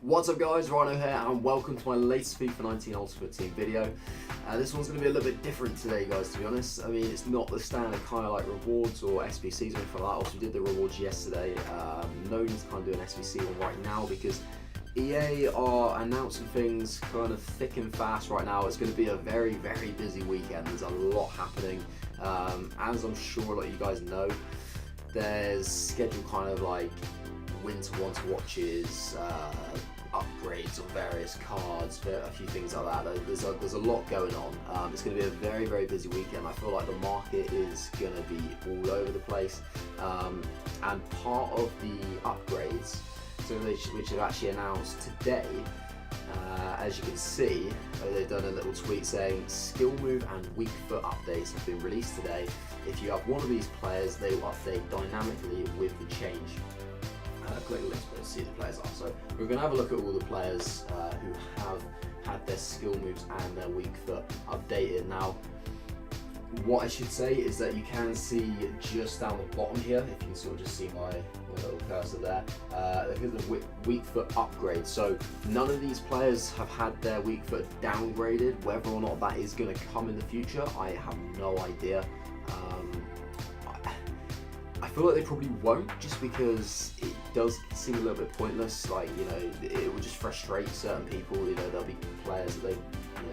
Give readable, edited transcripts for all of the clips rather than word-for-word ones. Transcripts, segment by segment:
What's up guys, Rhino here and welcome to my latest FIFA 19 Ultimate Team video. This one's going to be a little bit different today guys, to be honest. I mean, it's not the standard kind of like rewards or SBCs or anything like that. Also, we did the rewards yesterday. No need to kind of do an SBC one right now because EA are announcing things kind of thick and fast right now. It's going to be a very, very busy weekend. There's a lot happening. As I'm sure a lot of you guys know, there's scheduled kind of like winter watches, upgrades on various cards, a few things like that. There's a lot going on. It's going to be a very, very busy weekend. I feel like the market is going to be all over the place. And part of the upgrades, which have actually announced today, as you can see, they've done a little tweet saying skill move and weak foot updates have been released today. If you have one of these players, they will update dynamically with the change. Click the link to see the players are. So we're going to have a look at all the players who have had their skill moves and their weak foot updated. Now, what I should say is that you can see just down the bottom here, if you can sort of just see my little cursor there, here's the weak foot upgrade. So none of these players have had their weak foot downgraded. Whether or not that is going to come in the future, I have no idea. I feel like they probably won't, just because it does seem a little bit pointless. Like, you know, it will just frustrate certain people. You know, there'll be players that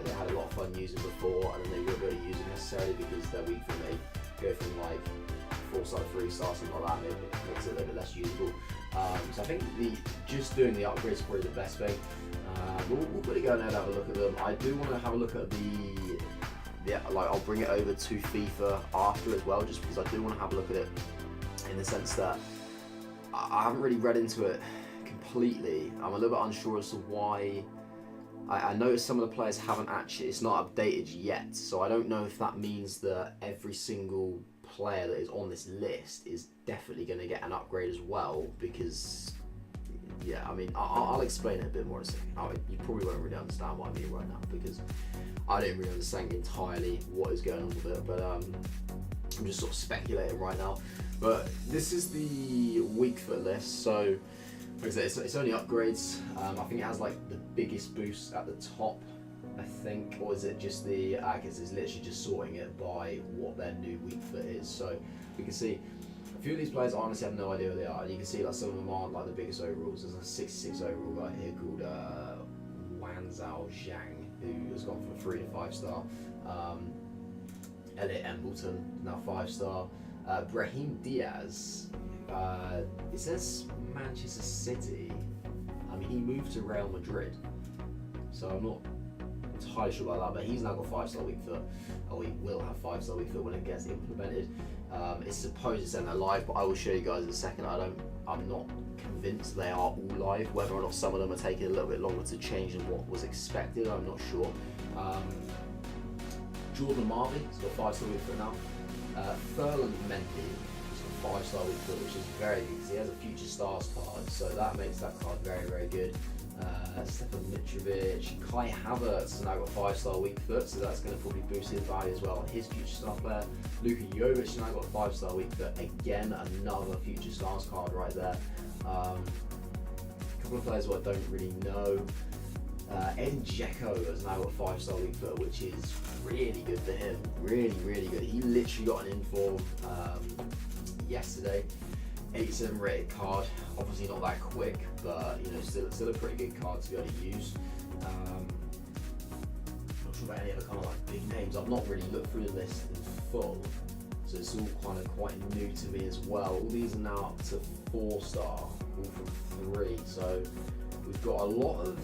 they had a lot of fun using before, and then they won't be able to use it necessarily because they're weak foot may go from like 4-star, 3-star, something like that, and it makes it a little bit less usable. So I think just doing the upgrades is probably the best thing. We'll really go ahead and have a look at them. I do want to have a look at like I'll bring it over to FIFA after as well, just because I do want to have a look at it. In the sense that I haven't really read into it completely. I'm a little bit unsure as to why. I noticed some of the players haven't actually, it's not updated yet, so I don't know if that means that every single player that is on this list is definitely going to get an upgrade as well, because yeah, I mean, I'll explain it a bit more in a second. You probably won't really understand what I mean right now, because I don't really understand entirely what is going on with it, but I'm just sort of speculating right now. But this is the weak foot list, so like I said, it's only upgrades. I think it has like the biggest boost at the top, I think, or is it just I guess it's literally just sorting it by what their new weak foot is. So we can see a few of these players I honestly have no idea who they are, and you can see like some of them aren't like the biggest overalls. There's a 66 overall guy here called Wanzhao Zhang, who has gone from 3 to 5-star. Elliot Embleton, now 5-star. Brahim Diaz, it says Manchester City. I mean, he moved to Real Madrid, so I'm not entirely sure about that, but he's now got 5-star weak foot. Oh, he will have 5-star weak foot when it gets implemented. It's supposed to send that live, but I will show you guys in a second. I'm not convinced they are all live. Whether or not some of them are taking a little bit longer to change than what was expected, I'm not sure. Jordan Marvey has got 5-star weak foot now. Ferland Mendy has got 5-star weak foot, which is very good because he has a Future Stars card, so that makes that card very, very good. Stefan Mitrovic, Kai Havertz has now got 5-star weak foot, so that's going to probably boost his value as well. His Future Star player, Luka Jovic, has now got 5-star weak foot. Again, another Future Stars card right there. A couple of players who I don't really know. Edin Dzeko has now got 5-star weak foot, which is really good for him. Really, really good. He literally got an inform yesterday. 87 rated card. Obviously not that quick, but you know, still a pretty good card to be able to use. Not sure about any other kind of like big names. I've not really looked through the list in full, so it's all kind of quite new to me as well. All these are now up to 4-star, all from 3. So we've got a lot of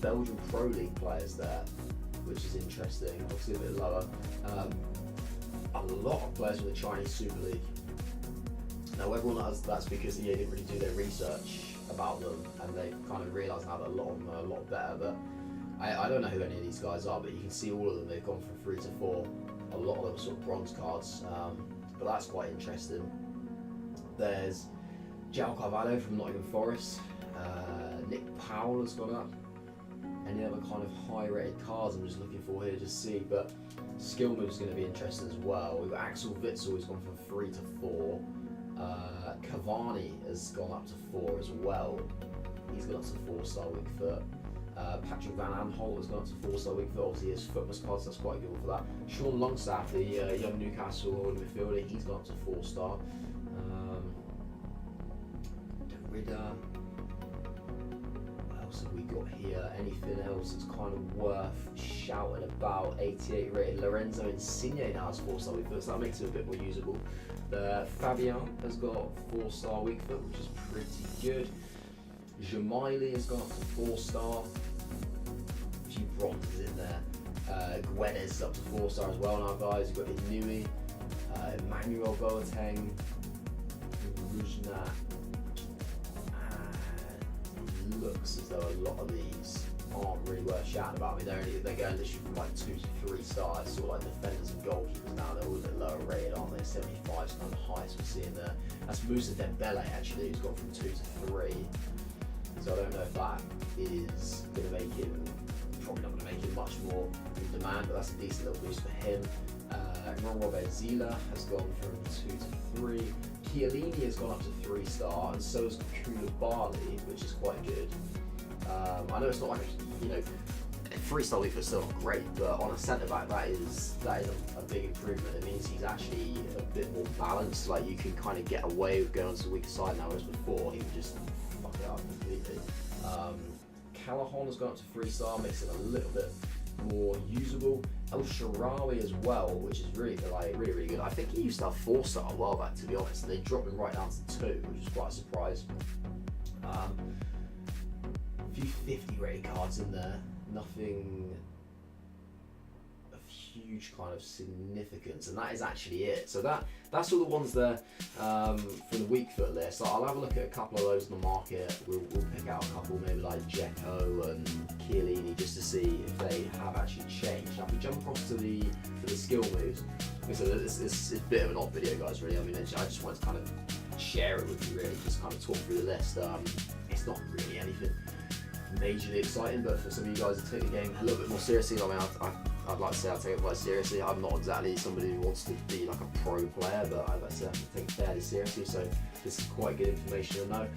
Belgian Pro League players there, which is interesting. Obviously a bit lower. A lot of players from the Chinese Super League. Now, whether or not that's because EA didn't really do their research about them, and they kind of realised now that a lot of them are a lot better. But I don't know who any of these guys are, but you can see all of them. They've gone from 3 to 4. A lot of them are sort of bronze cards, but that's quite interesting. There's João Carvalho from Nottingham Forest. Nick Powell has gone up. Any other kind of high-rated cards I'm just looking for here to see, but skill move is going to be interesting as well. We've got Axel Witsel, who's gone from 3 to 4. Cavani has gone up to 4 as well. he's gone up to 4-star weak foot. Patrick Van Aanholt has gone up to 4-star weak foot. Obviously his foot was card, so that's quite good for that. Sean Longstaff, the young Newcastle midfielder, he's gone up to 4-star. Derrida. What else have we got here? Anything else that's kind of worth shouting about? 88 rated Lorenzo Insigne now has 4-star weak foot, so that makes him a bit more usable. Fabian has got 4-star weak foot, which is pretty good. Jamaili has gone up to 4-star. A few bronzes in there. Gwenez is up to 4-star as well now, guys. You've got Inui, Emmanuel Boateng, Rujna. Looks as though a lot of these aren't really worth shouting about. I mean, they're going literally from like 2 to 3 stars. Sort of like defenders and goalkeepers now, they're all a bit lower rated, aren't they? 75 is kind of the highest we're seeing there. That's Moussa Dembele actually, who's gone from 2 to 3. So I don't know if that is going to make him, probably not going to make him much more in demand, but that's a decent little boost for him. Robert Zila has gone from 2 to 3. Chiellini has gone up to 3-star, and so has Koulibaly, which is quite good. I know it's not like a 3-star weak foot's still not great, but on a centre back that is a big improvement. It means he's actually a bit more balanced. Like you can kind of get away with going onto the weaker side now, whereas before he would just fuck it up completely. Callahan has gone up to 3-star, makes it a little bit more usable. El Shaarawy as well, which is really good. I think he used to have 4-star a while back, to be honest, and they dropped him right down to 2, which is quite a surprise. A few 50 rated cards in there, nothing of huge kind of significance, and that is actually it. So that's all the ones there from the weak foot list. I'll have a look at a couple of those in the market. We'll pick out a couple, maybe like Dzeko and Chiellini, just to see if they have actually changed. Now if we jump across to the skill moves, so it's a bit of an odd video, guys, really. I mean, I just wanted to kind of share it with you, really, just kind of talk through the list. It's not really anything majorly exciting, but for some of you guys to take the game a little bit more seriously, I mean, I'd like to say I take it quite seriously. I'm not exactly somebody who wants to be like a pro player, but I'd like to say I take it fairly seriously, so this is quite good information to know.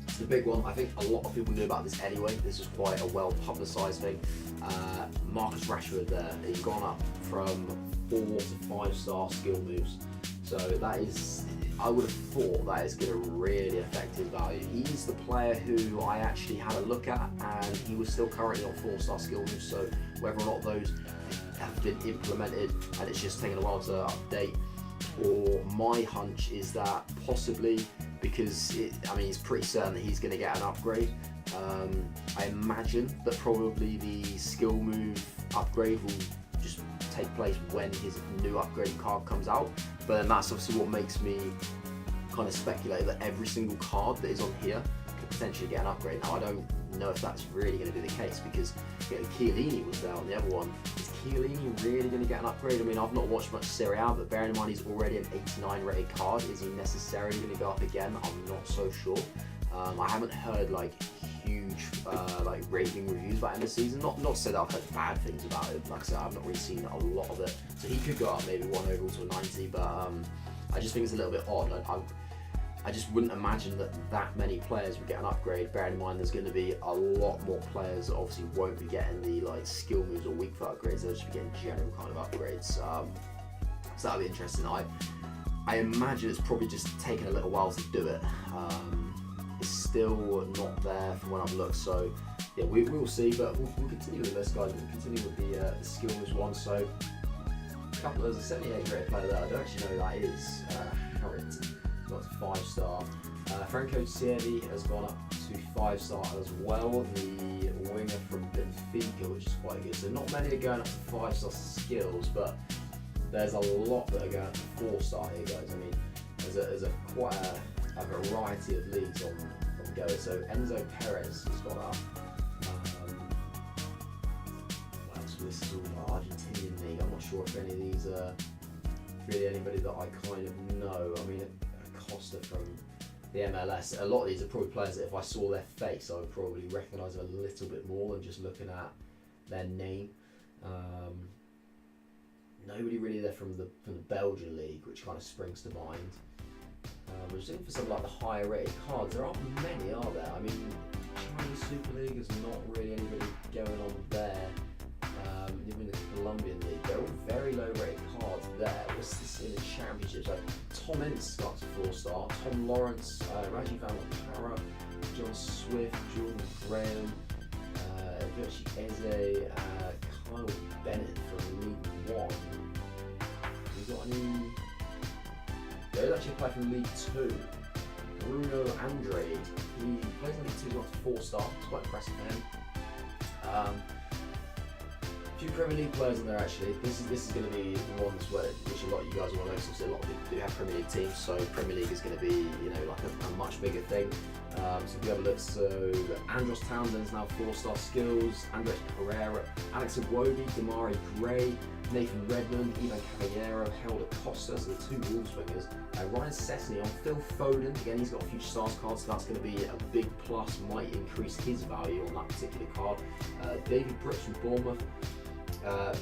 It's the big one. I think a lot of people knew about this anyway. This is quite a well publicised thing. Marcus Rashford there, he's gone up from 4 to 5-star skill moves. So that is, I would have thought that is going to really affect his value. He's the player who I actually had a look at, and he was still currently on 4-star skill moves. So whether or not those have been implemented and it's just taken a while to update, or my hunch is that possibly because it's pretty certain that he's going to get an upgrade. I imagine that probably the skill move upgrade will just take place when his new upgrade card comes out. But then that's obviously what makes me kind of speculate that every single card that is on here could potentially get an upgrade. Now I don't know if that's really going to be the case, because Chiellini was there on the other one. Is Chiellini really going to get an upgrade? I mean, I've not watched much Serie A, but bearing in mind he's already an 89 rated card, is he necessarily going to go up again? I'm not so sure. I haven't heard like huge like raving reviews about him this season. Not to say that I've heard bad things about him. Like I said, I've not really seen a lot of it. So he could go up maybe 1 overall to a 90, but I just think it's a little bit odd. I just wouldn't imagine that many players would get an upgrade, bearing in mind there's going to be a lot more players that obviously won't be getting the like skill moves or weak foot upgrades. They'll just be getting general kind of upgrades. So that'll be interesting. I imagine it's probably just taken a little while to do it. It's still not there from when I've looked, so yeah, we will see, but we'll continue with this, guys. We'll continue with the skill moves one. So a couple of, there's a 78 rated player there. I don't actually know who that is. Harrit got to 5-star. Franco Cervi has gone up to 5-star as well, the winger from Benfica, which is quite good. So not many are going up to 5-star skills, but there's a lot that are going up to 4-star here, guys. I mean, there's quite a variety of leagues on go. So Enzo Perez has gone up. So this is all Argentinian league. I'm not sure if any of these are really anybody that I kind of know. I mean, Costa from the MLS. A lot of these are probably players that if I saw their face, I would probably recognise them a little bit more than just looking at their name. Nobody really there from the Belgian league, which kind of springs to mind. We're just looking for some like the higher rated cards. There aren't many, are there? I mean, Chinese Super League is not really anybody going on there. Even the Colombian League, they're all very low rated cards there. What's this in the Championships? Like Tom Ince got to 4-star, Tom Lawrence, Rajiv Van Para, John Swift, Jordan Graham, Virtue Eze, Kyle Bennett from League 1. We got any? They actually play from League 2. Bruno Andrade, he plays in League 2, got to 4-star, it's quite impressive for him. A few Premier League players in there actually. This is going to be the ones which a lot of you guys will know. Obviously, a lot of people do have Premier League teams, so Premier League is going to be like a much bigger thing. So if you have a look, so Andros Townsend's now 4-star skills. Andres Pereira, Alex Iwobi, Damari Gray, Nathan Redmond, Ivan Caballero, Helder Costa, so the two Wolves wingers. Ryan Sessegnon on Phil Foden, again he's got a Future Stars card, so that's going to be a big plus, might increase his value on that particular card. David Brooks from Bournemouth.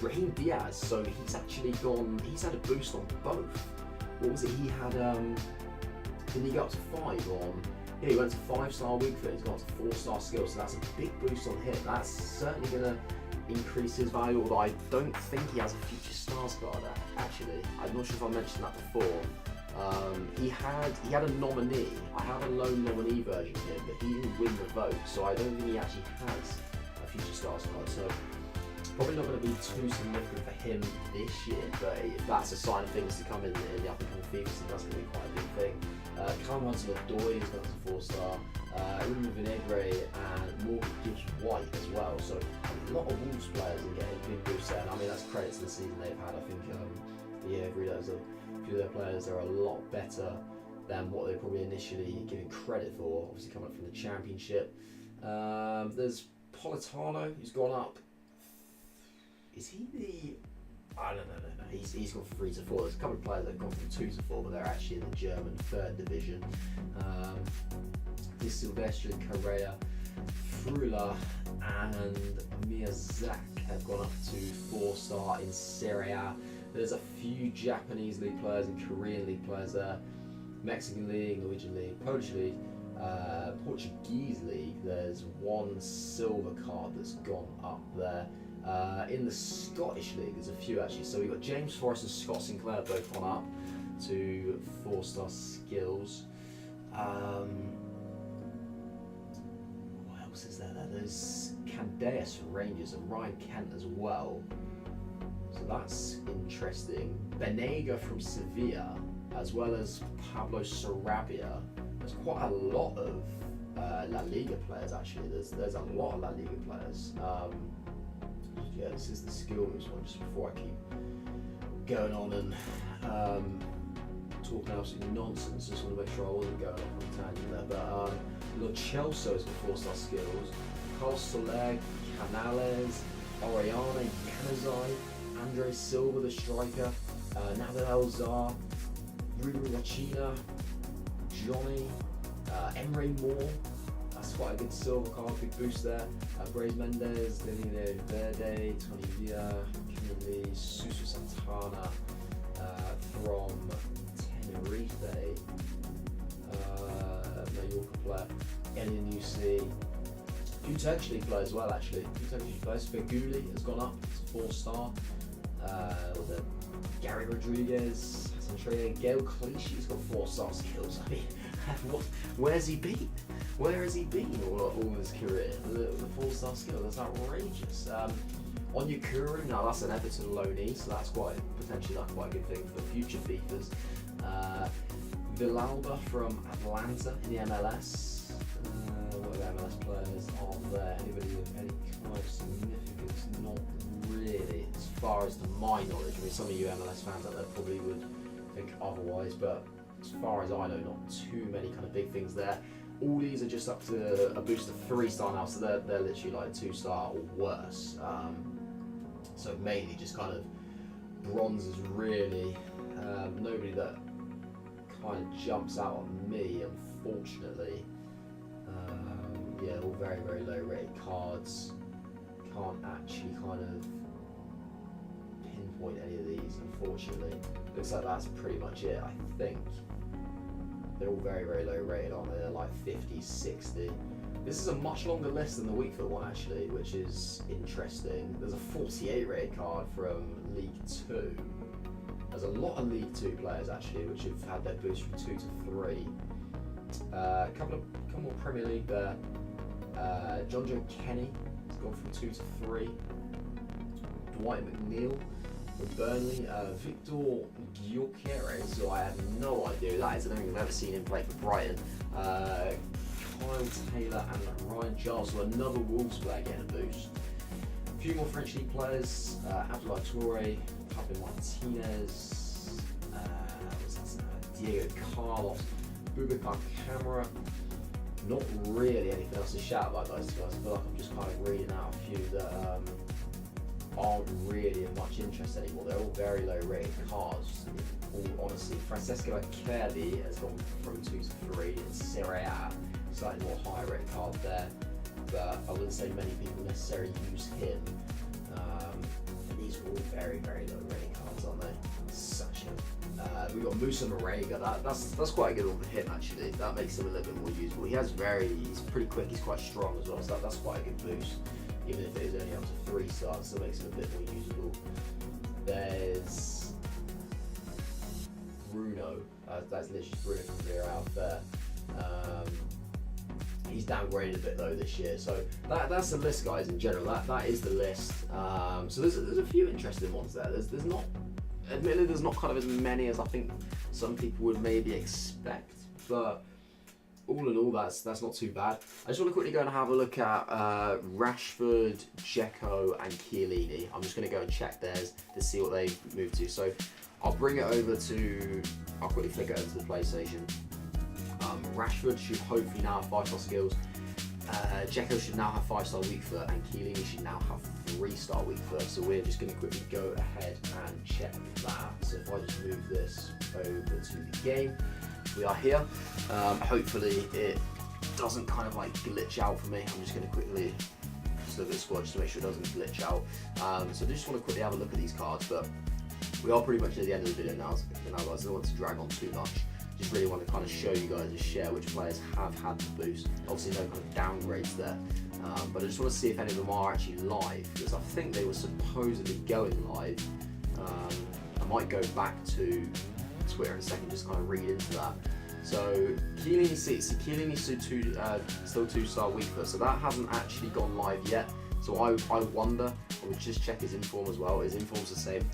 Raheem Diaz, so he's had a boost on both. What was it? He had, didn't he go up to 5 on? Yeah, he went to 5-star week for it, he's got to 4-star skills, so that's a big boost on him. That's certainly going to increase his value, although I don't think he has a Future Stars card actually. I'm not sure if I mentioned that before. He had a nominee. I have a lone nominee version of him, but he didn't win the vote, so I don't think he actually has a Future Stars card. So probably not going to be too significant for him this year, but if that's a sign of things to come in the up-and-coming FIFA season, that's going to be quite a big thing. Callum Hudson-Odoi has got to 4-star, Ruben Vinegre and Morgan Gibbs-White as well, so a lot of Wolves players are getting big boosts there, and I mean that's credit to the season they've had. I think a few of their players are a lot better than what they were probably initially given credit for, obviously coming up from the Championship. There's Politano, who's gone up. Is he the... I don't know. He's gone from 3 to 4. There's a couple of players that have gone from 2 to 4, but they're actually in the German 3rd division. This Silvestre, Correa, Frula and Miyazaki have gone up to 4-star in Serie A. There's a few Japanese league players and Korean league players there. Mexican league, Norwegian league, Polish league, Portuguese league. There's one silver card that's gone up there. In the Scottish League, there's a few actually. So we've got James Forrest and Scott Sinclair both gone up to 4-star skills. What else is there? There's Candeas from Rangers and Ryan Kent as well. So that's interesting. Benega from Sevilla, as well as Pablo Sarabia. There's quite a lot of La Liga players actually. There's a lot of La Liga players. Yeah, this is the skill moves one, just before I keep going on and talking absolutely nonsense. Just want to make sure I wasn't going off on a tangent there. But Lo Celso has got 4-star skills. Carl Soler, Canales, Oriana, Yanazai, Andre Silva, the striker, Nader El-Zar, Ruben Rachina, Johnny, Emre Moore. That's quite a good silver card, big boost there. Brais Mendes, Danilo Verde, Tony Villa, Kimberly, Susu Santana from Tenerife, Mallorca player, Elian UC. A few Turkish league players as well actually. A few Turkish league players. Feguli has gone up to 4-star. Gary Rodriguez, Hassan Treya, Gael Clichy's got 4-star skills. I mean, where's he been? Where has he been all his career? The 4-star skill, that's outrageous. Onyekuru, now that's an Everton loanee, so that's potentially quite a good thing for the future FIFAs. Villalba from Atlanta in the MLS. What other MLS players are there? Anybody of any kind of significance? Not really, as far as to my knowledge. I mean, some of you MLS fans out there probably would think otherwise, but as far as I know, not too many kind of big things there. All these are just up to a boost of 3-star now, so they're literally like 2-star or worse. So mainly just kind of bronze is really nobody that kind of jumps out on me, unfortunately. Yeah, all very, very low rated cards. Can't actually kind of pinpoint any of these, unfortunately. Looks like that's pretty much it, I think. They're all very, very low rated, aren't they? They're like 50, 60. This is a much longer list than the Week Foot one actually, which is interesting. There's a 48 rated card from League 2. There's a lot of League 2 players actually, which have had their boost from 2 to 3. A couple more Premier League there. John Joe Kenny has gone from 2 to 3. Dwight McNeil from Burnley. Victor Gyökeres, so I have no idea who that is. I don't think I've ever seen him play for Brighton. Kyle Taylor and Ryan Giles, so another Wolves player getting a boost. A few more French League players. Abdoulaye Touré, Pablo Martinez, Diego Carlos, Boubacar Camara. Not really anything else to shout about, guys. I feel like I'm just kind of reading out a few that aren't really of much interest anymore. They're all very low rated cards. All honestly, Francesco Acerbi has gone from 2 to 3 in Serie A. Slightly more higher rated card there, but I wouldn't say many people necessarily use him. And these are all very, very low rated cards, aren't they? Such a we've got Musa Marega. That's quite a good one for him actually. That makes him a little bit more usable. He's pretty quick. He's quite strong as well. So that's quite a good boost. Even if it is only up to 3 stars, so it makes him a bit more usable. There's Bruno. That's literally Bruno from Villarreal there. He's downgraded a bit though this year, so that's the list, guys. In general, that is the list. So there's a few interesting ones there. There's not, admittedly, there's not kind of as many as I think some people would maybe expect, but all in all, that's not too bad. I just want to quickly go and have a look at Rashford, Dzeko, and Chiellini. I'm just going to go and check theirs to see what they've moved to. So I'll bring it over to. I'll quickly flick it over to the PlayStation. Rashford should hopefully now have 5-star skills. Dzeko should now have 5-star weak foot, and Chiellini should now have 3-star weak foot. So we're just going to quickly go ahead and check that. So if I just move this over to the game, we are here. Hopefully it doesn't kind of like glitch out for me. I'm just going to quickly just look at the squad just to make sure it doesn't glitch out. So I just want to quickly have a look at these cards, but we are pretty much at the end of the video now, guys. I don't want to drag on too much. Just really want to kind of show you guys and share which players have had the boost. Obviously no kind of downgrades there, but I just want to see if any of them are actually live, because I think they were supposedly going live. I might go back to Twitter in a second, just kind of read into that. So Chiellini's still 2-star weak foot, so that hasn't actually gone live yet. So I wonder, I would just check his inform as well. His inform's the same.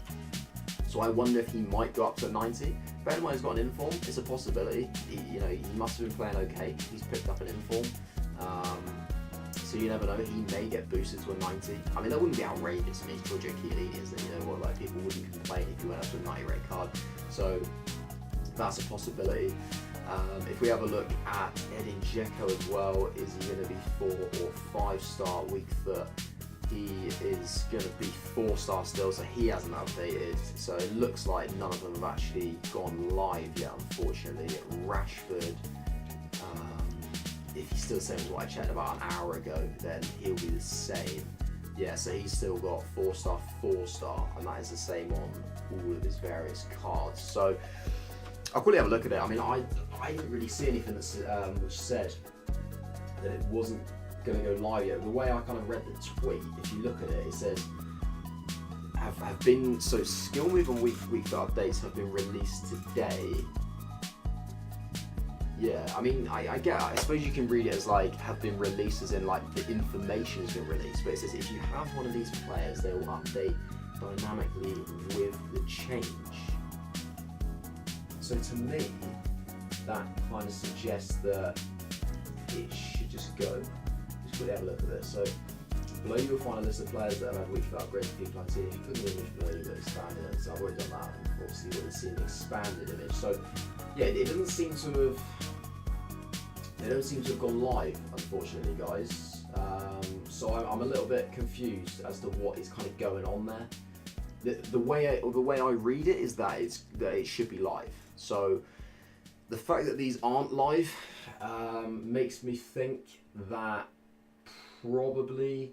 So I wonder if he might go up to 90. Bear in mind he's got an inform, it's a possibility. He must have been playing okay. He's picked up an inform. So you never know, he may get boosted to a 90. I mean, that wouldn't be outrageous. I mean, it's Giorgio Chiellini, isn't it? You know what, like people wouldn't complain if he went up to a 90 rate card. So that's a possibility. If we have a look at Edin Dzeko as well, is he going to be 4 or 5-star weak foot? He is going to be 4-star still, so he hasn't updated. So it looks like none of them have actually gone live yet, unfortunately. Rashford, if he's still the same as what I checked about an hour ago, then he'll be the same. Yeah, so he's still got 4-star, 4-star, and that is the same on all of his various cards. So I'll quickly have a look at it. I mean, I didn't really see anything that's, which said that it wasn't going to go live yet. The way I kind of read the tweet, if you look at it, it says have been, so skill move and week updates have been released today. Yeah, I mean, I get it. I suppose you can read it as like have been released as in like the information has been released, but it says if you have one of these players, they will update dynamically with the change. So to me, that kind of suggests that it should just go. Just quickly have a look at this. So below you will find a list of players that have had week for upgrades to people like if you click on the image below, you will expand it. So I've already done that. Obviously, what is an expanded image. So yeah, it doesn't seem to have. They don't seem to have gone live, unfortunately, guys. So I'm a little bit confused as to what is kind of going on there. The way I read it is that it should be live. So the fact that these aren't live makes me think that probably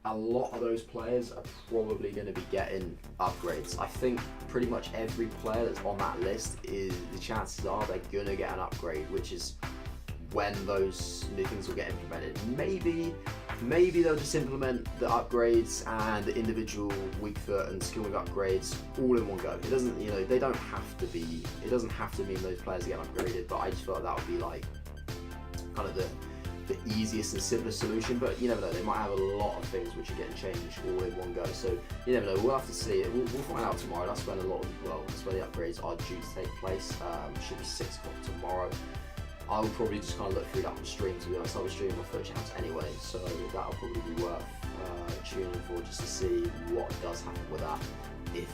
a lot of those players are probably going to be getting upgrades. I think pretty much every player that's on that list, the chances are they're going to get an upgrade, which is when those new things will get implemented. Maybe they'll just implement the upgrades and the individual weak foot and skilling upgrades all in one go. It doesn't, they don't have to be. It doesn't have to mean those players get upgraded. But I just felt that would be like kind of the easiest and simplest solution. But you never know. They might have a lot of things which are getting changed all in one go. So you never know. We'll have to see it. We'll find out tomorrow. That's when that's when the upgrades are due to take place. Should be 6 o'clock tomorrow. I'll probably just kind of look through that on stream, to be honest. I'll be streaming my Twitch accounts anyway, so that'll probably be worth tuning for, just to see what does happen with that, if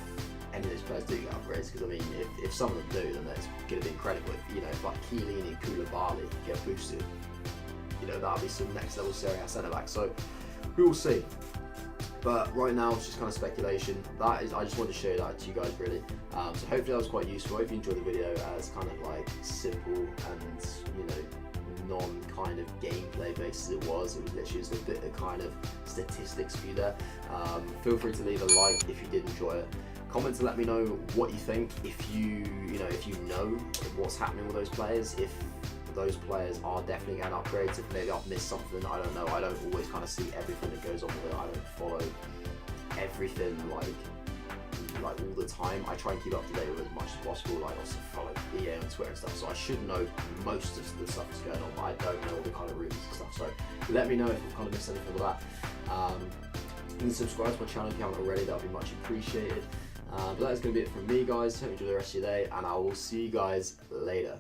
any of those players do get upgrades. Because I mean, if some of them do, then that's going to be incredible. If like Keelan and Koulibaly get boosted, that'll be some next level Serie A centre back. So we will see. But right now it's just kind of speculation. I just wanted to show that to you guys, really. So hopefully that was quite useful. If you enjoyed the video, as kind of like simple and non kind of gameplay based as it was literally just a bit of kind of statistics for you there. Feel free to leave a like if you did enjoy it. Comment to let me know what you think. If you know what's happening with those players, if those players are definitely getting upgrades, if maybe I've missed something, I don't know. I don't always kind of see everything that goes on with it. I don't follow everything like all the time. I try and keep up to date with as much as possible. Like also follow EA on Twitter and stuff, so I should know most of the stuff that's going on, but I don't know all the kind of rumors and stuff. So let me know if you've kind of missed anything with that. You can subscribe to my channel if you haven't already. That would be much appreciated. But that's going to be it from me, guys. Hope you enjoy the rest of your day, and I will see you guys later.